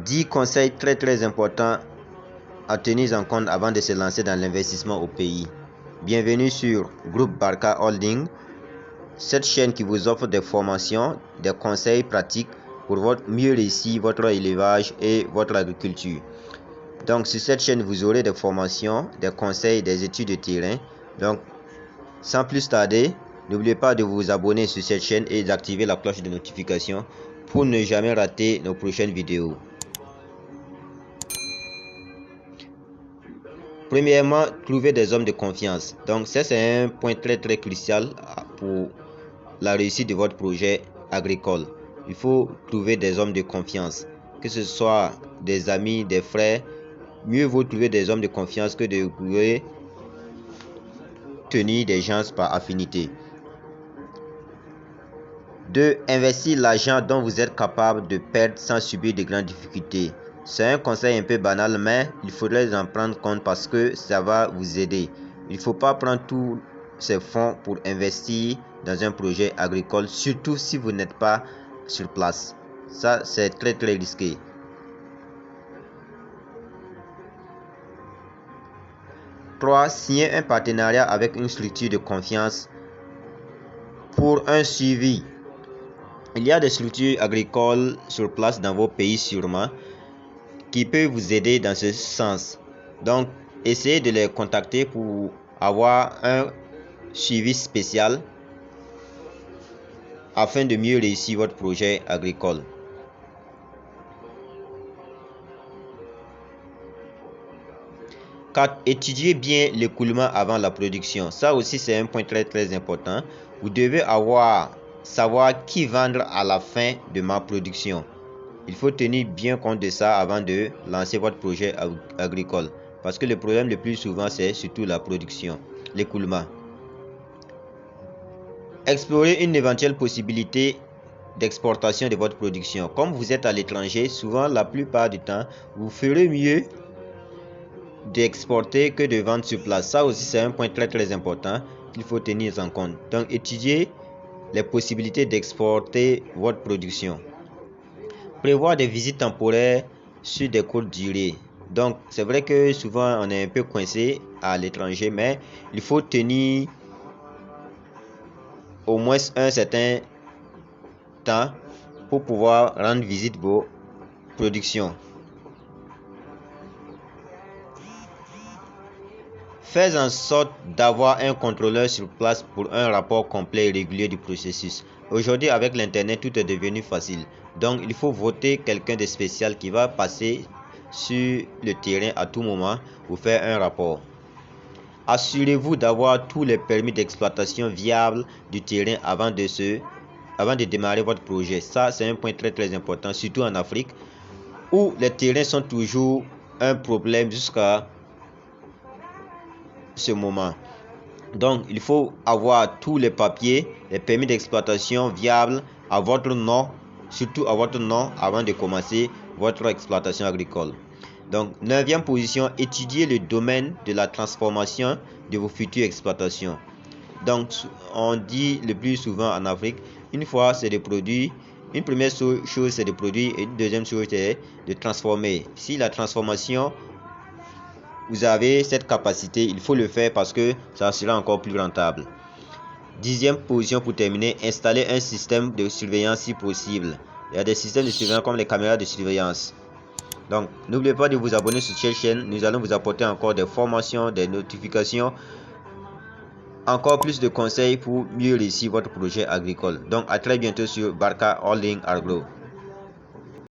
10 conseils très importants à tenir en compte avant de se lancer dans l'investissement au pays. Bienvenue sur Groupe Barka Holding, cette chaîne qui vous offre des formations, des conseils pratiques pour mieux réussir votre élevage et votre agriculture. Donc sur cette chaîne, vous aurez des formations, des conseils, des études de terrain. Donc sans plus tarder, n'oubliez pas de vous abonner sur cette chaîne et d'activer la cloche de notification pour ne jamais rater nos prochaines vidéos. Premièrement, trouver des hommes de confiance. Donc ça, c'est un point très crucial pour la réussite de votre projet agricole. Il faut trouver des hommes de confiance, que ce soit des amis, des frères. Mieux vaut trouver des hommes de confiance que de tenir des gens par affinité. 2. Investir l'argent dont vous êtes capable de perdre sans subir de grandes difficultés. C'est un conseil un peu banal, mais il faudrait en prendre compte parce que ça va vous aider. Il ne faut pas prendre tous ces fonds pour investir dans un projet agricole, surtout si vous n'êtes pas sur place. Ça, c'est très risqué. 3. Signer un partenariat avec une structure de confiance pour un suivi. Il y a des structures agricoles sur place dans vos pays sûrement qui peuvent vous aider dans ce sens. Donc, essayez de les contacter pour avoir un suivi spécial afin de mieux réussir votre projet agricole. 4. Étudiez bien l'écoulement avant la production. Ça aussi, c'est un point très important. Vous devez savoir qui vendre à la fin de ma production. Il faut tenir bien compte de ça avant de lancer votre projet agricole. Parce que le problème le plus souvent, c'est surtout la production, l'écoulement. Explorez une éventuelle possibilité d'exportation de votre production. Comme vous êtes à l'étranger, souvent, la plupart du temps, vous ferez mieux d'exporter que de vendre sur place. Ça aussi, c'est un point très important qu'il faut tenir en compte. Donc, étudiez les possibilités d'exporter votre production. Prévoir des visites temporaires sur des courtes durées. Donc, c'est vrai que souvent, on est un peu coincé à l'étranger, mais il faut tenir au moins un certain temps pour pouvoir rendre visite vos productions. Faites en sorte d'avoir un contrôleur sur place pour un rapport complet et régulier du processus. Aujourd'hui, avec l'internet, tout est devenu facile. Donc, il faut voter quelqu'un de spécial qui va passer sur le terrain à tout moment pour faire un rapport. Assurez-vous d'avoir tous les permis d'exploitation viables du terrain avant de démarrer votre projet. Ça, c'est un point très important, surtout en Afrique, où les terrains sont toujours un problème jusqu'à ce moment. Donc, il faut avoir tous les papiers, les permis d'exploitation viables à votre nom, surtout à votre nom avant de commencer votre exploitation agricole. Donc, 9e position, étudier le domaine de la transformation de vos futures exploitations. Donc, on dit le plus souvent en Afrique, une fois c'est de produire, une première chose c'est de produire et une deuxième chose c'est de transformer. Si la transformation, vous avez cette capacité, il faut le faire parce que ça sera encore plus rentable. 10e position pour terminer, installer un système de surveillance si possible. Il y a des systèmes de surveillance comme les caméras de surveillance. Donc, n'oubliez pas de vous abonner sur cette chaîne. Nous allons vous apporter encore des formations, des notifications, encore plus de conseils pour mieux réussir votre projet agricole. Donc, à très bientôt sur Barka Holding Agro.